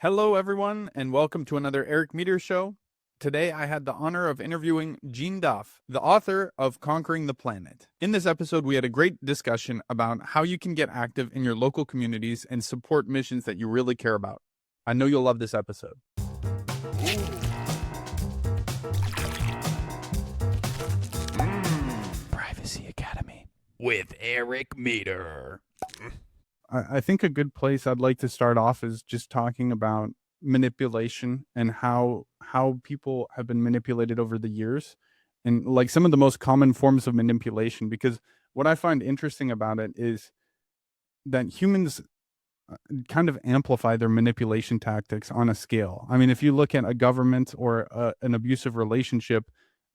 Hello, everyone, and welcome to another Eric Meter Show. Today, I had the honor of interviewing Gene Duff, the author of Conquering the Planet. In this episode, we had a great discussion about how you can get active in your local communities and support missions that you really care about. I know you'll love this episode. Privacy Academy with Eric Meter. I think a good place I'd like to start off is just talking about manipulation and how people have been manipulated over the years, and like some of the most common forms of manipulation. Because what I find interesting about it is that humans kind of amplify their manipulation tactics on a scale. I mean, if you look at a government or an abusive relationship,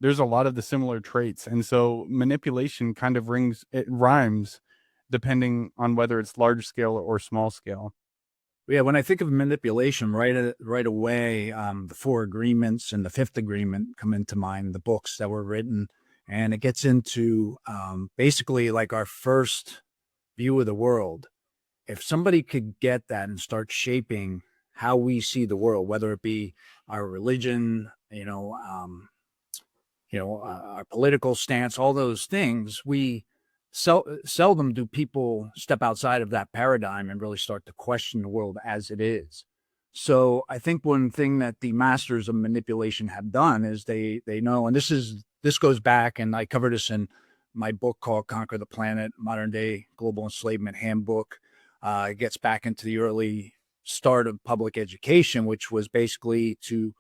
there's a lot of the similar traits, and so manipulation kind of rhymes depending on whether it's large scale or small scale. Yeah, when I think of manipulation, right away, the Four Agreements and the Fifth Agreement come into mind, the books that were written, and it gets into basically like our first view of the world. If somebody could get that and start shaping how we see the world, whether it be our religion, our political stance, all those things, we seldom do people step outside of that paradigm and really start to question the world as it is. So I think one thing that the masters of manipulation have done is they know, and this goes back, and I cover this in my book called Conquer the Planet, Modern Day Global Enslavement Handbook. It gets back into the early start of public education, which was basically to,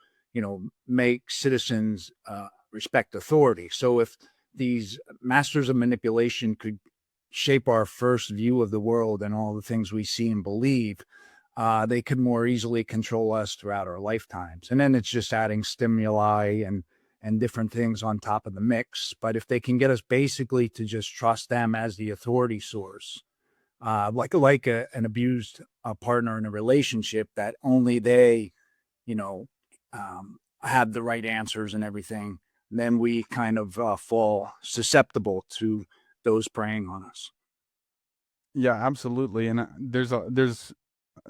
make citizens respect authority. So if these masters of manipulation could shape our first view of the world and all the things we see and believe, they could more easily control us throughout our lifetimes. And then it's just adding stimuli and different things on top of the mix. But if they can get us basically to just trust them as the authority source, like an abused partner in a relationship, that only they, have the right answers and everything, then we kind of fall susceptible to those preying on us. Yeah, absolutely. And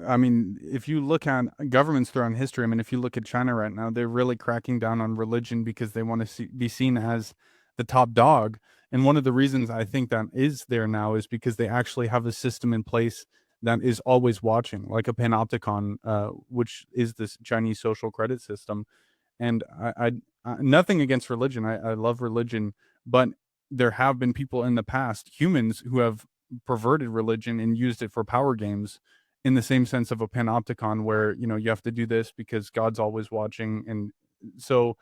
I mean, if you look at governments throughout history, I mean, if you look at China right now, they're really cracking down on religion because they want to be seen as the top dog. And one of the reasons I think that is there now is because they actually have a system in place that is always watching, like a panopticon, which is this Chinese social credit system. And nothing against religion. I love religion, but there have been people in the past, humans, who have perverted religion and used it for power games, in the same sense of a panopticon where, you have to do this because God's always watching. And so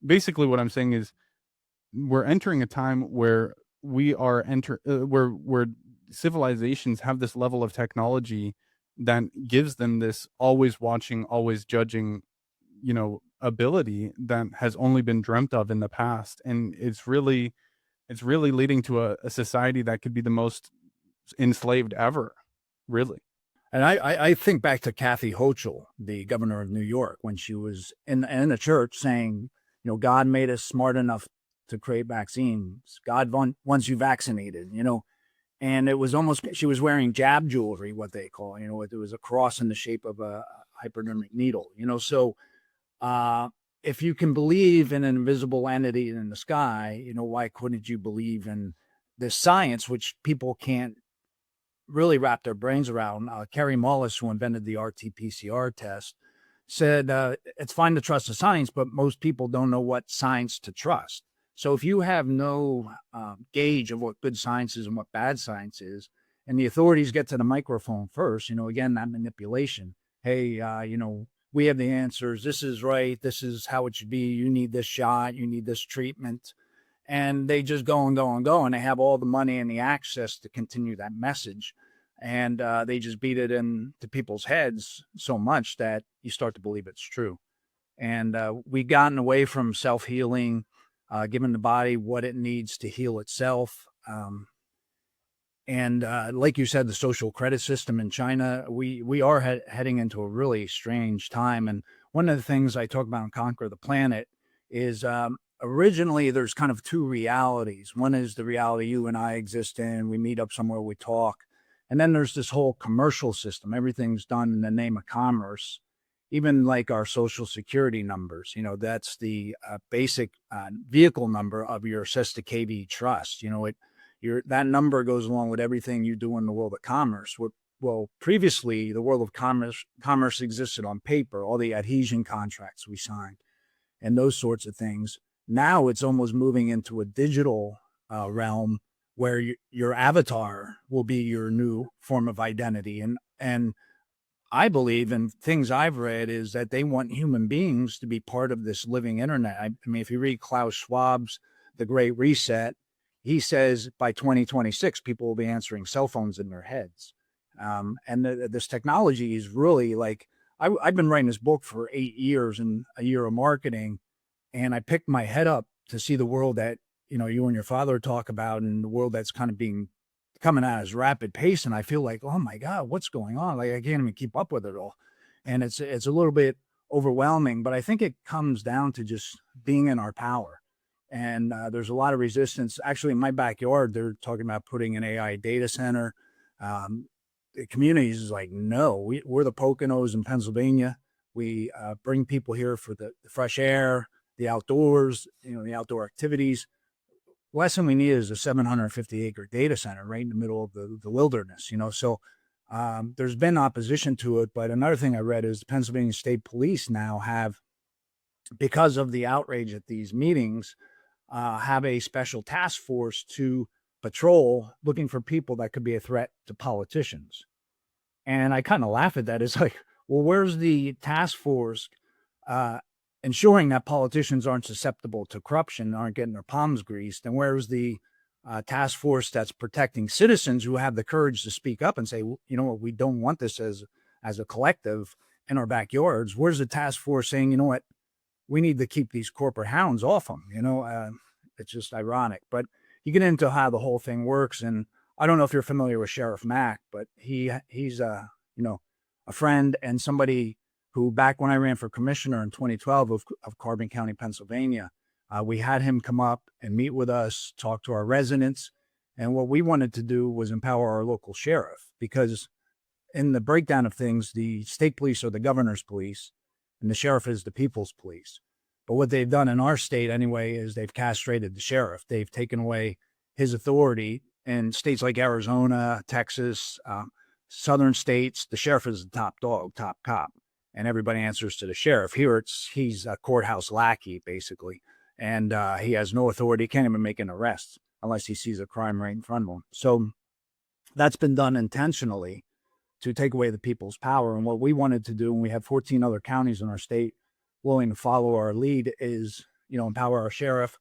basically what I'm saying is we're entering a time where where civilizations have this level of technology that gives them this always watching, always judging, ability that has only been dreamt of in the past. And it's really leading to a society that could be the most enslaved ever, really. And I think back to Kathy Hochul, the governor of New York, when she was in a church saying, God made us smart enough to create vaccines. God wants you vaccinated, and it was almost, she was wearing jab jewelry, what they call, it was a cross in the shape of a hypodermic needle, so if you can believe in an invisible entity in the sky, why couldn't you believe in this science, which people can't really wrap their brains around? Kerry Mullis, who invented the RT-PCR test, said it's fine to trust the science, but most people don't know what science to trust. So if you have no gauge of what good science is and what bad science is, and the authorities get to the microphone first, again, that manipulation. Hey, we have the answers. This is right. This is how it should be. You need this shot. You need this treatment. And they just go and go and go. And they have all the money and the access to continue that message. And they just beat it into people's heads so much that you start to believe it's true. And we've gotten away from self-healing, giving the body what it needs to heal itself. And like you said, the social credit system in China, we are heading into a really strange time. And one of the things I talk about in Conquer the Planet is originally there's kind of two realities. One is the reality you and I exist in. We meet up somewhere, we talk. And then there's this whole commercial system. Everything's done in the name of commerce. even like our social security numbers. That's the basic vehicle number of your Sister KV trust. That number goes along with everything you do in the world of commerce. Well, previously, the world of commerce existed on paper, all the adhesion contracts we signed and those sorts of things. Now it's almost moving into a digital realm where your avatar will be your new form of identity. And I believe, and things I've read, is that they want human beings to be part of this living internet. I mean, if you read Klaus Schwab's The Great Reset, he says by 2026, people will be answering cell phones in their heads. And this technology is really like, I've been writing this book for 8 years and a year of marketing, and I picked my head up to see the world that, you and your father talk about, and the world that's kind of coming at as rapid pace. And I feel like, oh my God, what's going on? Like, I can't even keep up with it all. And it's a little bit overwhelming, but I think it comes down to just being in our power. And there's a lot of resistance. Actually, in my backyard, they're talking about putting an AI data center. The community is like, no, we're the Poconos in Pennsylvania. We bring people here for the fresh air, the outdoors, the outdoor activities. The last thing we need is a 750-acre data center right in the middle of the wilderness, So there's been opposition to it. But another thing I read is the Pennsylvania State Police now have, because of the outrage at these meetings, have a special task force to patrol looking for people that could be a threat to politicians. And I kind of laugh at that. It's like, well, where's the task force ensuring that politicians aren't susceptible to corruption, aren't getting their palms greased? And where's the task force that's protecting citizens who have the courage to speak up and say, well, you know what, we don't want this as a collective in our backyards? Where's the task force saying, you know what, we need to keep these corporate hounds off them? It's just ironic. But you get into how the whole thing works, and I don't know if you're familiar with Sheriff Mack, but he's a friend and somebody who, back when I ran for commissioner in 2012 of Carbon County, Pennsylvania, we had him come up and meet with us, talk to our residents. And what we wanted to do was empower our local sheriff, because in the breakdown of things, the state police are the governor's police and the sheriff is the people's police. But what they've done in our state anyway is they've castrated the sheriff. They've taken away his authority. In states like Arizona, Texas, southern states, the sheriff is the top dog, top cop, and everybody answers to the sheriff. Here, he's a courthouse lackey, basically, and he has no authority, can't even make an arrest unless he sees a crime right in front of him. So that's been done intentionally to take away the people's power. And what we wanted to do, and we have 14 other counties in our state willing to follow our lead, is, empower our sheriff,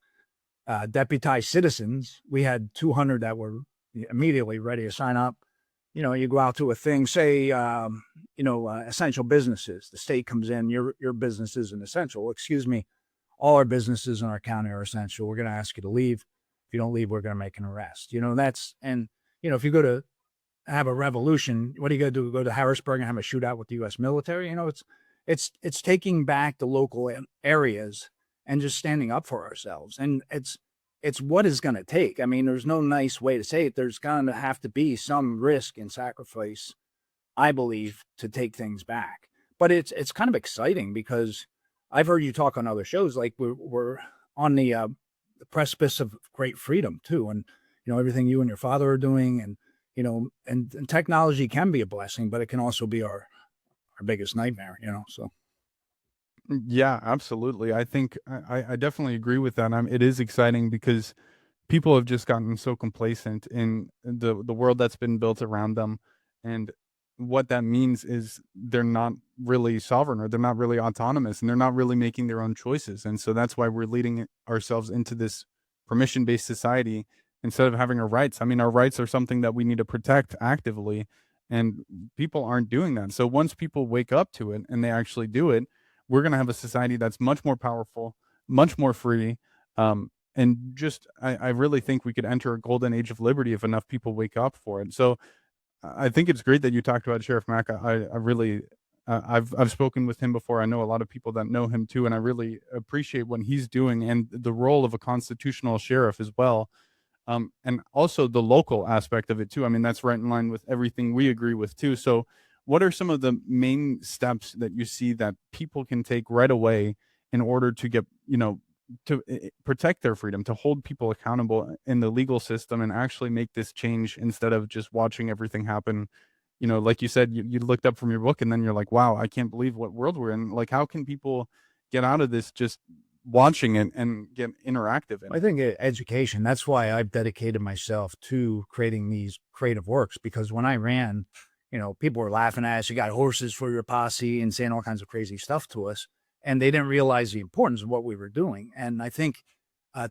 deputize citizens. We had 200 that were immediately ready to sign up. You go out to a thing, say, essential businesses. The state comes in, your business isn't essential. Excuse me, all our businesses in our county are essential. We're going to ask you to leave. If you don't leave, we're going to make an arrest. If you go to have a revolution, what are you going to do? Go to Harrisburg and have a shootout with the U.S. military? It's taking back the local areas and just standing up for ourselves. And it's what it's going to take. I mean, there's no nice way to say it. There's going to have to be some risk and sacrifice, I believe, to take things back. But it's kind of exciting, because I've heard you talk on other shows, like we're on the precipice of great freedom too. And, everything you and your father are doing, and, and technology can be a blessing, but it can also be our biggest nightmare, so. Yeah, absolutely. I think I definitely agree with that. It is exciting because people have just gotten so complacent in the world that's been built around them, and what that means is they're not really sovereign, or they're not really autonomous, and they're not really making their own choices. And so that's why we're leading ourselves into this permission-based society instead of having our rights. I mean, our rights are something that we need to protect actively, and people aren't doing that. So once people wake up to it and they actually do it, we're going to have a society that's much more powerful, much more free. And just, I really think we could enter a golden age of liberty if enough people wake up for it. So I think it's great that you talked about Sheriff Mack. I really, I've spoken with him before. I know a lot of people that know him too, and I really appreciate what he's doing and the role of a constitutional sheriff as well. And also the local aspect of it too. I mean, that's right in line with everything we agree with too. So what are some of the main steps that you see that people can take right away in order to get, to protect their freedom, to hold people accountable in the legal system and actually make this change instead of just watching everything happen? Like you said, you looked up from your book and then you're like, wow, I can't believe what world we're in. Like, how can people get out of this just watching it and get interactive in I it? think education, that's why I've dedicated myself to creating these creative works, because when I ran, people were laughing at us. You got horses for your posse and saying all kinds of crazy stuff to us. And they didn't realize the importance of what we were doing. And I think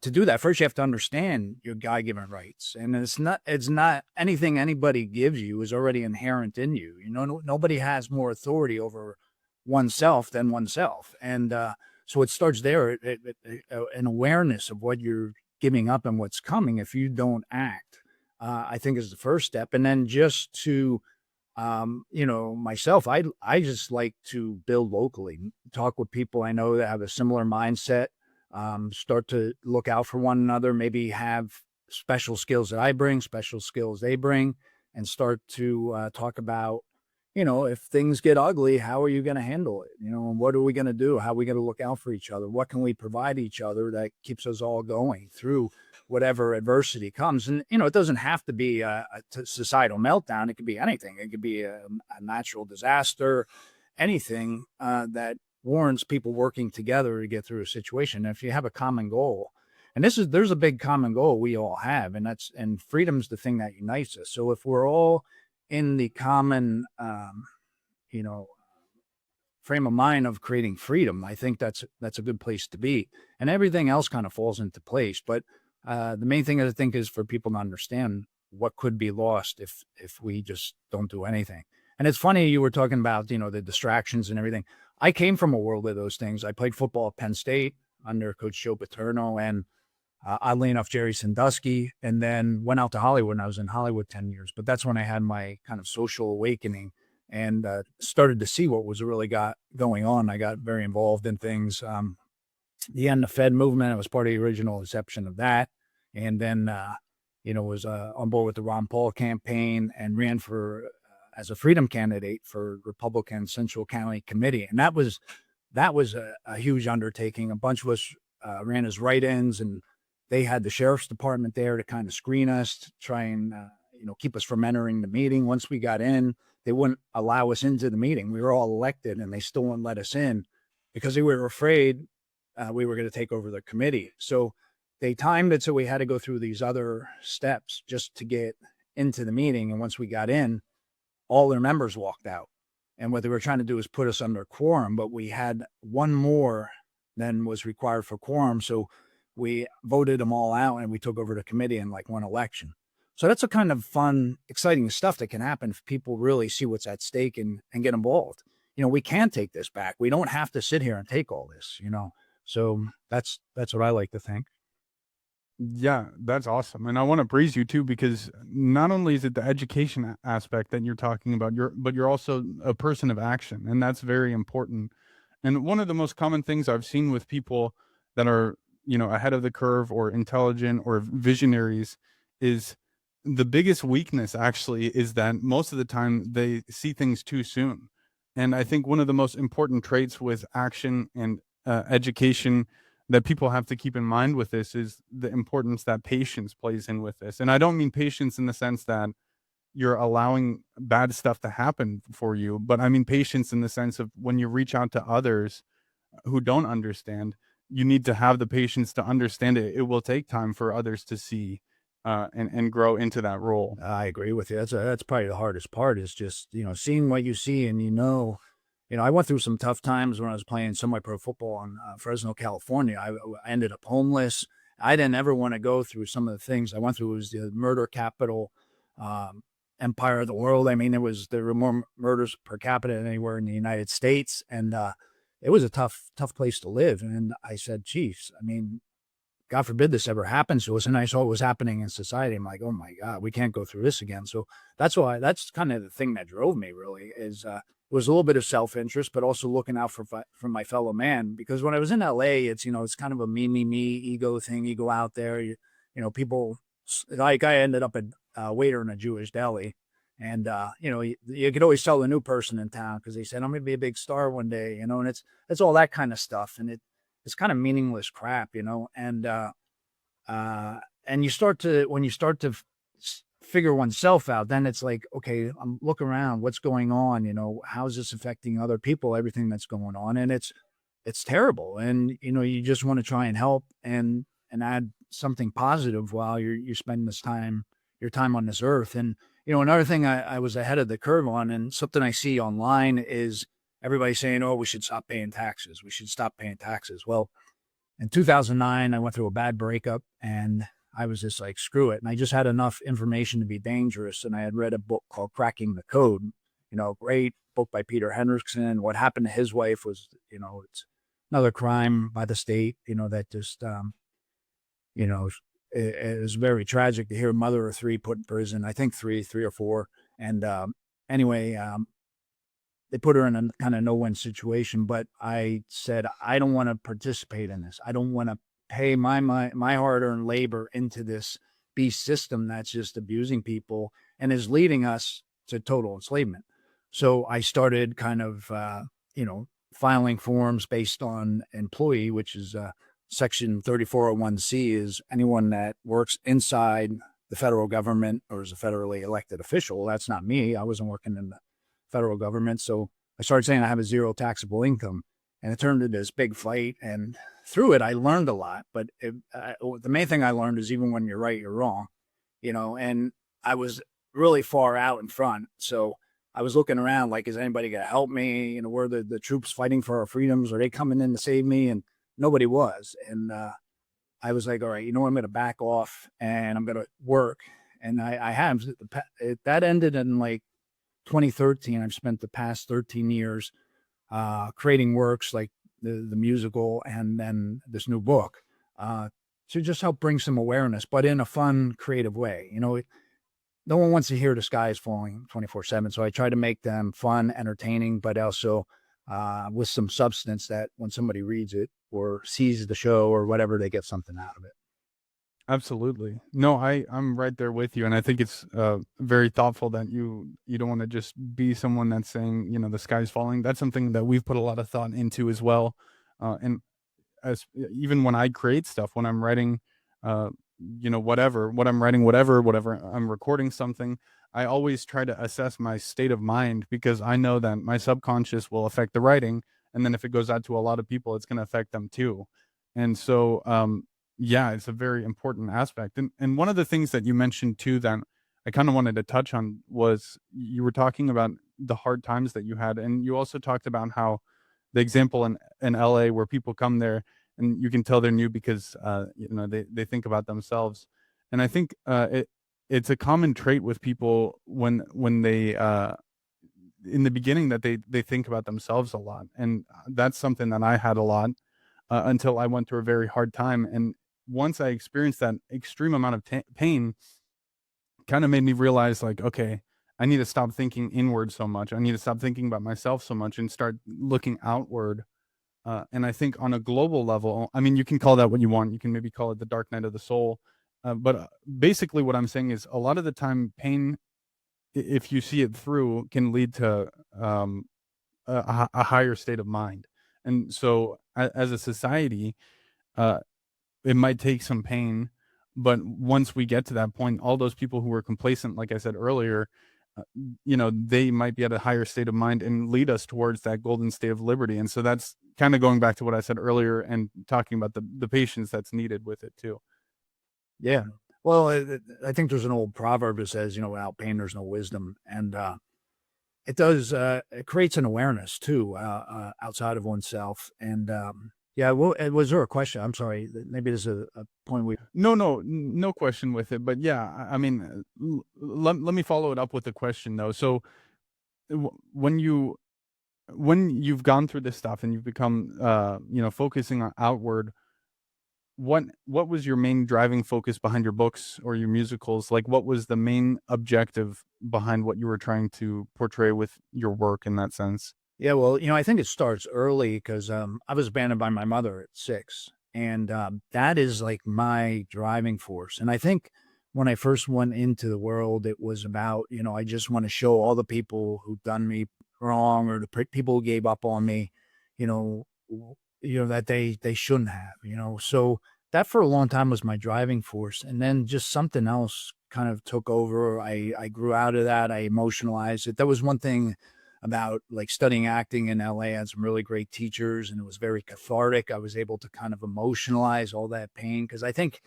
to do that, first you have to understand your God-given rights. And it's not anything anybody gives you is already inherent in you. Nobody has more authority over oneself than oneself. And so it starts there, an awareness of what you're giving up and what's coming if you don't act. I think is the first step, and then just to, myself, I just like to build locally, talk with people I know that have a similar mindset, start to look out for one another, maybe have special skills that I bring, special skills they bring, and start to talk about, if things get ugly, how are you going to handle it? And what are we going to do? How are we going to look out for each other? What can we provide each other that keeps us all going through whatever adversity comes? And, it doesn't have to be a societal meltdown. It could be anything. It could be a natural disaster, anything that warrants people working together to get through a situation. And if you have a common goal, and there's a big common goal we all have, and freedom's the thing that unites us. So if we're all in the common, you know, frame of mind of creating freedom, I think that's a good place to be, and everything else kind of falls into place. But the main thing I think is for people to understand what could be lost if we just don't do anything. And it's funny you were talking about the distractions and everything. I came from a world of those things. I played football at Penn State under Coach Joe Paterno and oddly enough, Jerry Sandusky, and then went out to Hollywood. And I was in Hollywood 10 years, but that's when I had my kind of social awakening and started to see what was really going on. I got very involved in things. The End the Fed movement, I was part of the original inception of that. And then, was on board with the Ron Paul campaign and ran for as a freedom candidate for Republican Central County Committee. And that was a huge undertaking. A bunch of us ran as write-ins, and they had the sheriff's department there to kind of screen us, to try and, keep us from entering the meeting. Once we got in, they wouldn't allow us into the meeting. We were all elected and they still wouldn't let us in because they were afraid we were going to take over the committee. So they timed it so we had to go through these other steps just to get into the meeting. And once we got in, all their members walked out. And what they were trying to do is put us under quorum, but we had one more than was required for quorum. So we voted them all out and we took over the committee in like one election. So that's a kind of fun, exciting stuff that can happen if people really see what's at stake and get involved. We can take this back. We don't have to sit here and take all this, So that's what I like to think. Yeah, that's awesome. And I want to praise you too, because not only is it the education aspect that you're talking about, but you're also a person of action. And that's very important. And one of the most common things I've seen with people that are, ahead of the curve or intelligent or visionaries is the biggest weakness actually is that most of the time they see things too soon. And I think one of the most important traits with action and education that people have to keep in mind with this is the importance that patience plays in with this. And I don't mean patience in the sense that you're allowing bad stuff to happen for you, but I mean patience in the sense of when you reach out to others who don't understand, you need to have the patience to understand it. It will take time for others to see and grow into that role. I agree with you. That's probably the hardest part is just, seeing what you see and I went through some tough times when I was playing semi-pro football in Fresno, California. I ended up homeless. I didn't ever want to go through some of the things I went through. It was the murder capital empire of the world. I mean, there were more murders per capita than anywhere in the United States, and it was a tough place to live. And I said, geez, I mean, God forbid this ever happens to us. And I saw what was happening in society. I'm like, oh my God, we can't go through this again. So that's kind of the thing that drove me really is, was a little bit of self-interest, but also looking out for my fellow man. Because when I was in LA, it's kind of a me ego thing. You go out there, people like I ended up a waiter in a Jewish deli, And you could always tell the new person in town because they said I'm going to be a big star one day, and it's all that kind of stuff, and it's kind of meaningless crap, and you start to when you start to figure oneself out, then it's like, okay, I'm look around, what's going on, how's this affecting other people, everything that's going on, and it's terrible, and you just want to try and help and add something positive while you're spending your time on this earth. And another thing I was ahead of the curve on, and something I see online is everybody saying, oh, we should stop paying taxes, we should stop paying taxes. Well, in 2009, I went through a bad breakup, and I was just like, screw it. And I just had enough information to be dangerous. And I had read a book called Cracking the Code, great book by Peter Hendrickson. What happened to his wife was, it's another crime by the state, that just, you know, it was very tragic to hear a mother of three put in prison. I think three or four. And anyway, they put her in a kind of no-win situation. But I said, I don't want to participate in this. I don't want to pay my hard-earned labor into this beast system that's just abusing people and is leading us to total enslavement. So I started kind of, filing forms based on employee, which is Section 3401C is anyone that works inside the federal government or is a federally elected official. That's not me. I wasn't working in the federal government. So I started saying I have a zero taxable income, and it turned into this big fight. And through it, I learned a lot. But the main thing I learned is even when you're right, you're wrong, and I was really far out in front. So I was looking around like, is anybody going to help me? Where the troops fighting for our freedoms? Are they coming in to save me? And nobody was. And I was like, all right, I'm going to back off and I'm going to work. And I have. That ended in like 2013. I've spent the past 13 years creating works like the musical and then this new book to just help bring some awareness, but in a fun, creative way. No one wants to hear the sky is falling 24/7. So I try to make them fun, entertaining, but also with some substance that when somebody reads it or sees the show or whatever, they get something out of it. Absolutely. No, I'm right there with you, and I think it's very thoughtful that you don't want to just be someone that's saying the sky's falling. That's something that we've put a lot of thought into as well, and as even when I create stuff, when I'm writing, uh, whatever, what I'm writing, whatever I'm recording something, I always try to assess my state of mind because I know that my subconscious will affect the writing, and then if it goes out to a lot of people, it's going to affect them too. And so, yeah, it's a very important aspect. And one of the things that you mentioned too that I kind of wanted to touch on was you were talking about the hard times that you had, and you also talked about how the example in LA where people come there and you can tell they're new because they think about themselves. And I think it's a common trait with people when they in the beginning that they think about themselves a lot. And that's something that I had a lot until I went through a very hard time. And once I experienced that extreme amount of pain, kind of made me realize like, okay, I need to stop thinking inward so much. I need to stop thinking about myself so much and start looking outward. And I think on a global level, I mean, you can call that what you want. You can maybe call it the dark night of the soul. But basically, what I'm saying is a lot of the time, pain, if you see it through, can lead to a higher state of mind. And so, as a society, uh, it might take some pain, but once we get to that point, all those people who were complacent, like I said earlier, uh, they might be at a higher state of mind and lead us towards that golden state of liberty. And so that's kind of going back to what I said earlier and talking about the patience that's needed with it too. Yeah. Well, I think there's an old proverb that says, without pain, there's no wisdom. And it does, it creates an awareness too, outside of oneself. And yeah, well, was there a question? I'm sorry. Maybe there's a point we. No question with it. But yeah, I mean, let me follow it up with a question though. So when you've gone through this stuff and you've become, focusing on outward, what was your main driving focus behind your books or your musicals? Like, what was the main objective behind what you were trying to portray with your work in that sense? Yeah, well, I think it starts early because I was abandoned by my mother at 6, and that is like my driving force. And I think when I first went into the world, it was about, I just want to show all the people who've done me wrong, or the people who gave up on me, you know, that they shouldn't have. So that for a long time was my driving force. And then just something else kind of took over. I grew out of that. I emotionalized it. That was one thing about like studying acting in LA. I had some really great teachers, and it was very cathartic. I was able to kind of emotionalize all that pain, because I think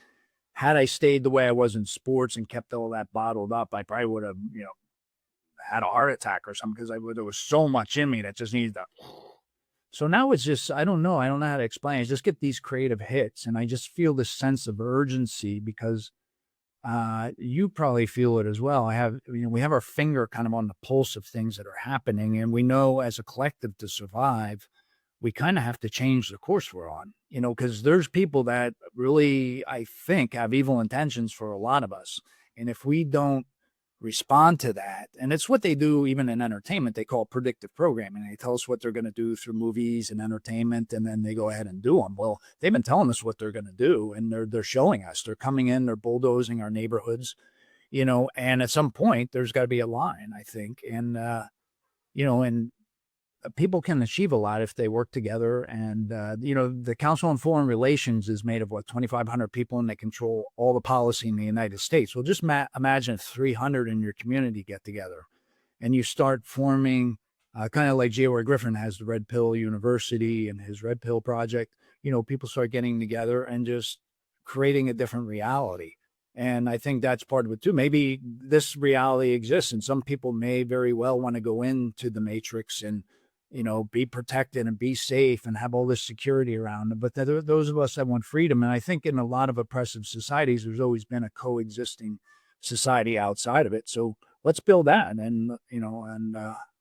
had I stayed the way I was in sports and kept all that bottled up, I probably would have, had a heart attack or something, because there was so much in me that just needed to. So now it's just, I don't know. I don't know how to explain. I just get these creative hits, and I just feel this sense of urgency, because you probably feel it as well. We have our finger kind of on the pulse of things that are happening, and we know as a collective to survive, we kind of have to change the course we're on, because there's people that really, I think, have evil intentions for a lot of us. And if we don't respond to that, and it's what they do even in entertainment, they call it predictive programming. They tell us what they're going to do through movies and entertainment, and then they go ahead and do them. Well, they've been telling us what they're going to do, and they're showing us. They're coming in, they're bulldozing our neighborhoods, and at some point there's got to be a line, I think. And and people can achieve a lot if they work together. And the Council on Foreign Relations is made of what, 2,500 people, and they control all the policy in the United States. Well, just imagine if 300 in your community get together, and you start forming, kind of like J. Griffin has the Red Pill University and his Red Pill Project. People start getting together and just creating a different reality. And I think that's part of it too. Maybe this reality exists, and some people may very well want to go into the matrix and be protected and be safe and have all this security around them. But there are those of us that want freedom. And I think in a lot of oppressive societies, there's always been a coexisting society outside of it. So let's build that, and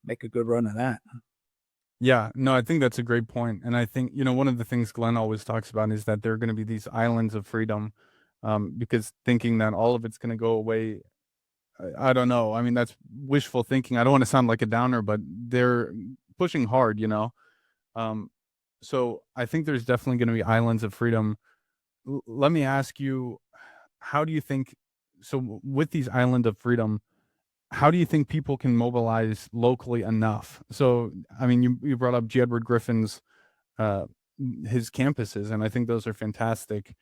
make a good run of that. Yeah, no, I think that's a great point. And I think, one of the things Glenn always talks about is that there are going to be these islands of freedom, because thinking that all of it's going to go away, I don't know. I mean, that's wishful thinking. I don't want to sound like a downer, but they're pushing hard. Um, so I think there's definitely going to be islands of freedom. Let me ask you, how do you think, so with these island of freedom, how do you think people can mobilize locally enough? So, I mean, you brought up G. Edward Griffin's, uh, his campuses, and I think those are fantastic.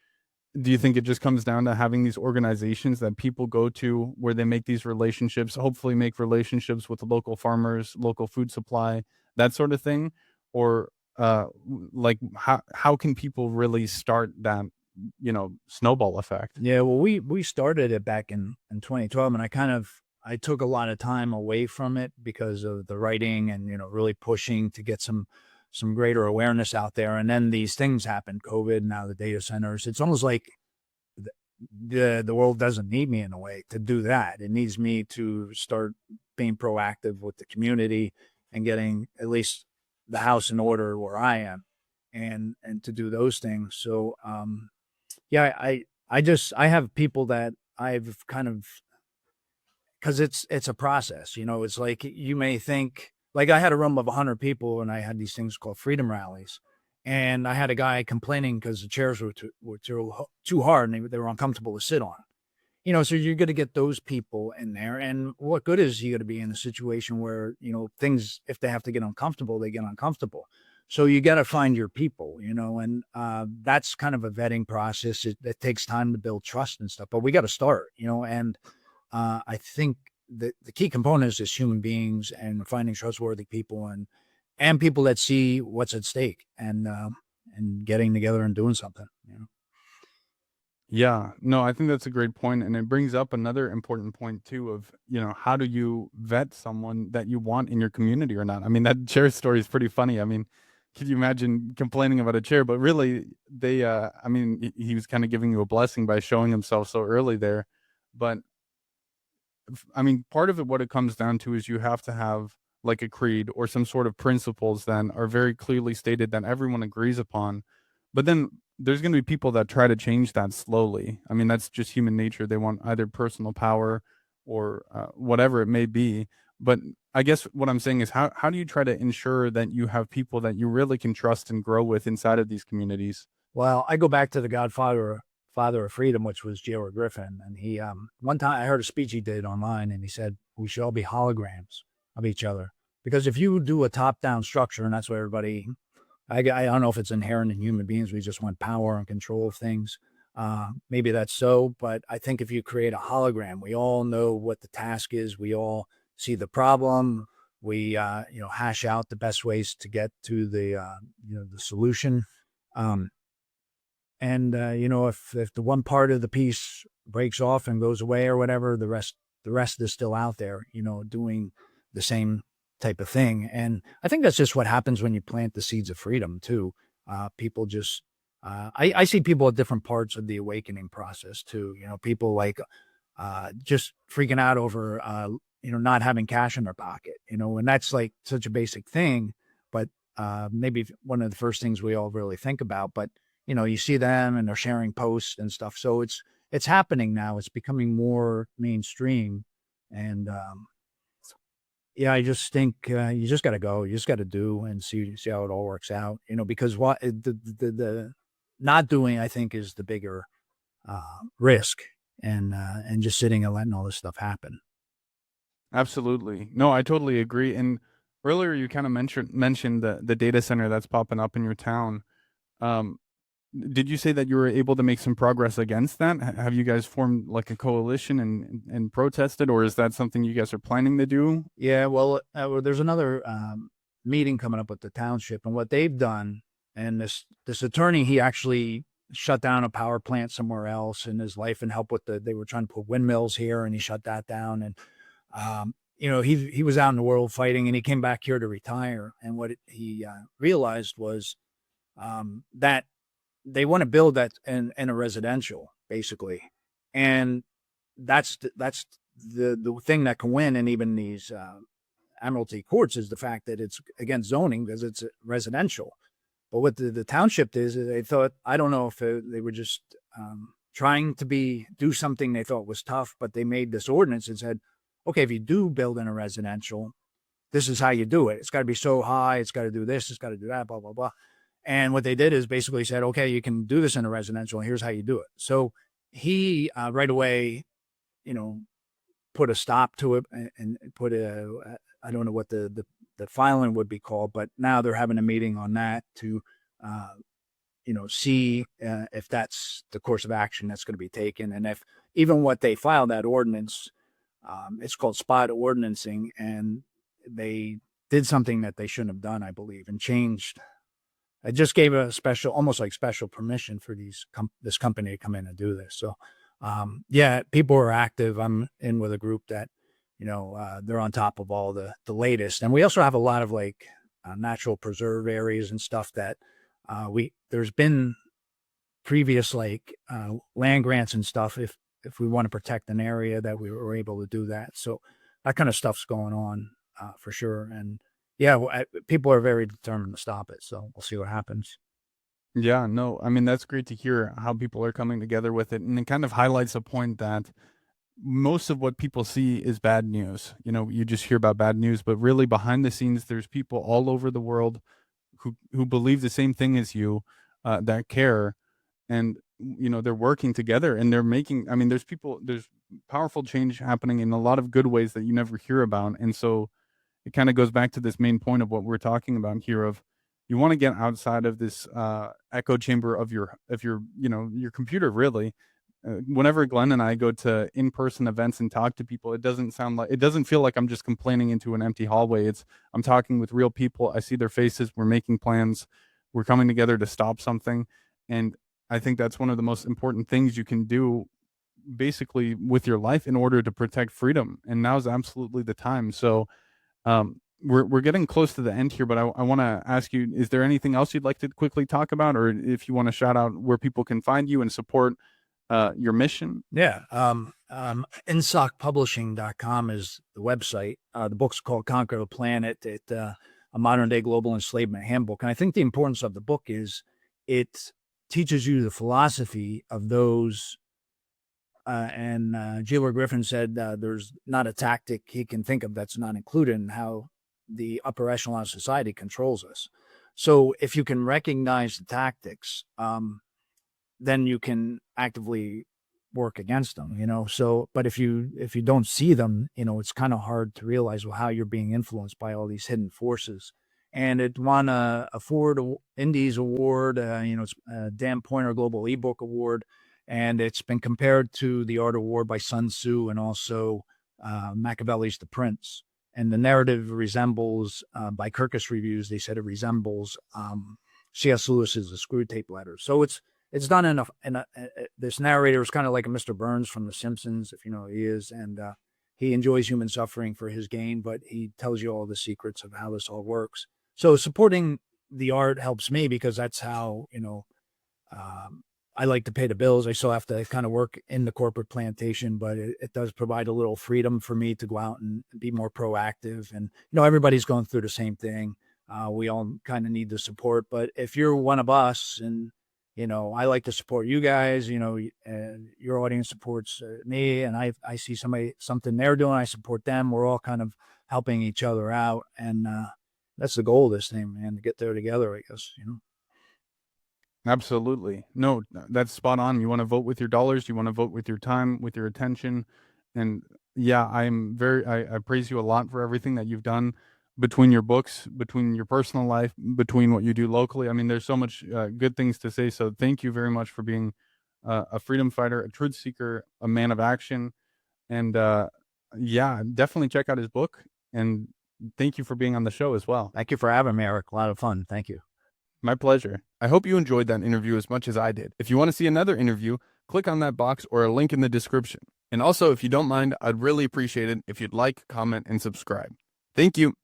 Do you think it just comes down to having these organizations that people go to where they make these relationships, hopefully make relationships with the local farmers, local food supply, that sort of thing? Or like how can people really start that, snowball effect? Yeah, well, we started it back in 2012, and I took a lot of time away from it because of the writing and really pushing to get some greater awareness out there. And then these things happen, COVID, now the data centers. It's almost like the world doesn't need me in a way to do that. It needs me to start being proactive with the community and getting at least the house in order where I am, and to do those things. So yeah, I have people that I've kind of, because it's a process. It's like, you may think, like, I had a room of 100 people, and I had these things called freedom rallies, and I had a guy complaining because the chairs were too hard, and they were uncomfortable to sit on. So you're going to get those people in there, and what good is he going to be in a situation where things, if they have to get uncomfortable, they get uncomfortable. So you got to find your people, and that's kind of a vetting process. It takes time to build trust and stuff, but we got to start, and I think the key component is just human beings and finding trustworthy people, and people that see what's at stake, and getting together and doing something. Yeah, no, I think that's a great point, and it brings up another important point too of, how do you vet someone that you want in your community or not? I mean, that chair story is pretty funny. I mean, could you imagine complaining about a chair? But really, I mean, he was kind of giving you a blessing by showing himself so early there. But I mean, part of it, what it comes down to is you have to have like a creed or some sort of principles that are very clearly stated that everyone agrees upon. But then there's going to be people that try to change that slowly. I mean, that's just human nature. They want either personal power or whatever it may be. But I guess what I'm saying is, how do you try to ensure that you have people that you really can trust and grow with inside of these communities? Well, I go back to the Godfather father of freedom, which was J.R. Griffin. And he, one time I heard a speech he did online, and he said, we should all be holograms of each other. Because if you do a top-down structure, and that's what everybody, I don't know if it's inherent in human beings, we just want power and control of things. Maybe that's so, but I think if you create a hologram, we all know what the task is. We all see the problem. We, hash out the best ways to get to the solution. If the one part of the piece breaks off and goes away or whatever, the rest is still out there, doing the same type of thing. And I think that's just what happens when you plant the seeds of freedom too. People just, I see people at different parts of the awakening process too. People like, just freaking out over, not having cash in their pocket, and that's like such a basic thing, but, maybe one of the first things we all really think about, but, you see them and they're sharing posts and stuff. So it's happening now. It's becoming more mainstream. And, yeah, I just think, you just got to go. You just got to do and see how it all works out. Because what the not doing, I think, is the bigger risk, and just sitting and letting all this stuff happen. Absolutely. No, I totally agree. And earlier you kind of mentioned the data center that's popping up in your town. Um, did you say that you were able to make some progress against that? Have you guys formed like a coalition and protested, or is that something you guys are planning to do? Yeah, well, there's another meeting coming up with the township, and what they've done, and this attorney, he actually shut down a power plant somewhere else in his life and helped with they were trying to put windmills here, and he shut that down. And he was out in the world fighting, and he came back here to retire. And what he realized was that they want to build that in a residential, basically, and that's the thing that can win. And even these admiralty courts is the fact that it's against zoning because it's residential. But what the township is they thought, I don't know if they were just trying to do something they thought was tough, but they made this ordinance and said, okay, if you do build in a residential, this is how you do it. It's got to be so high. It's got to do this. It's got to do that, blah, blah, blah. And what they did is basically said, okay, you can do this in a residential, and here's how you do it. So he right away, put a stop to it and put I don't know what the filing would be called, but now they're having a meeting on that to, see if that's the course of action that's going to be taken. And if even what they filed, that ordinance, it's called spot ordinancing, and they did something that they shouldn't have done, I believe, and changed. I just gave a special, almost like special permission for this company to come in and do this. So, yeah, people are active. I'm in with a group that, they're on top of all the latest. And we also have a lot of like natural preserve areas and stuff that there's been previous like land grants and stuff. If we want to protect an area, that we were able to do that. So that kind of stuff's going on for sure. And yeah, people are very determined to stop it. So we'll see what happens. Yeah, no, I mean, that's great to hear how people are coming together with it. And it kind of highlights a point that most of what people see is bad news. You just hear about bad news, but really behind the scenes, there's people all over the world who believe the same thing as you, that care, and they're working together and they're making. I mean, there's powerful change happening in a lot of good ways that you never hear about, and so it kind of goes back to this main point of what we're talking about here of you want to get outside of this echo chamber of your computer really. Whenever Glenn and I go to in-person events and talk to people, it doesn't feel like I'm just complaining into an empty hallway. I'm talking with real people. I see their faces. We're making plans. We're coming together to stop something. And I think that's one of the most important things you can do basically with your life in order to protect freedom. And now's absolutely the time. So we're getting close to the end here, but I want to ask you, is there anything else you'd like to quickly talk about, or if you want to shout out where people can find you and support your mission? Yeah. InSockPublishing.com is the website. The book's called Conquer the Planet. A modern day global enslavement handbook. And I think the importance of the book is it teaches you the philosophy of those. J.R. Griffin said there's not a tactic he can think of that's not included in how the upper echelon of society controls us. So if you can recognize the tactics, then you can actively work against them, you know. So, but if you don't see them, you know, it's kind of hard to realize, well, how you're being influenced by all these hidden forces. And it won a Ford Indies Award, you know, it's a Dan Pointer Global Ebook Award, and it's been compared to the Art of War by Sun Tzu and also Machiavelli's The Prince. And the narrative resembles, by Kirkus Reviews, they said it resembles C.S. Lewis's The Screw Tape Letters. So it's done this narrator is kind of like a Mr. Burns from The Simpsons, if you know who he is, and he enjoys human suffering for his gain, but he tells you all the secrets of how this all works. So supporting the art helps me because that's how, you know, I like to pay the bills. I still have to kind of work in the corporate plantation, but it does provide a little freedom for me to go out and be more proactive. And, you know, everybody's going through the same thing. We all kind of need the support. But if you're one of us, and, you know, I like to support you guys, you know, your audience supports me, and I see something they're doing, I support them. We're all kind of helping each other out. And that's the goal of this thing, man, to get there together, I guess, you know. Absolutely. No, that's spot on. You want to vote with your dollars, you want to vote with your time, with your attention. And yeah, I praise you a lot for everything that you've done between your books, between your personal life, between what you do locally. I mean, there's so much good things to say. So thank you very much for being a freedom fighter, a truth seeker, a man of action. And yeah, definitely check out his book. And thank you for being on the show as well. Thank you for having me, Eric. A lot of fun. Thank you. My pleasure. I hope you enjoyed that interview as much as I did. If you want to see another interview, click on that box or a link in the description. And also, if you don't mind, I'd really appreciate it if you'd like, comment, and subscribe. Thank you.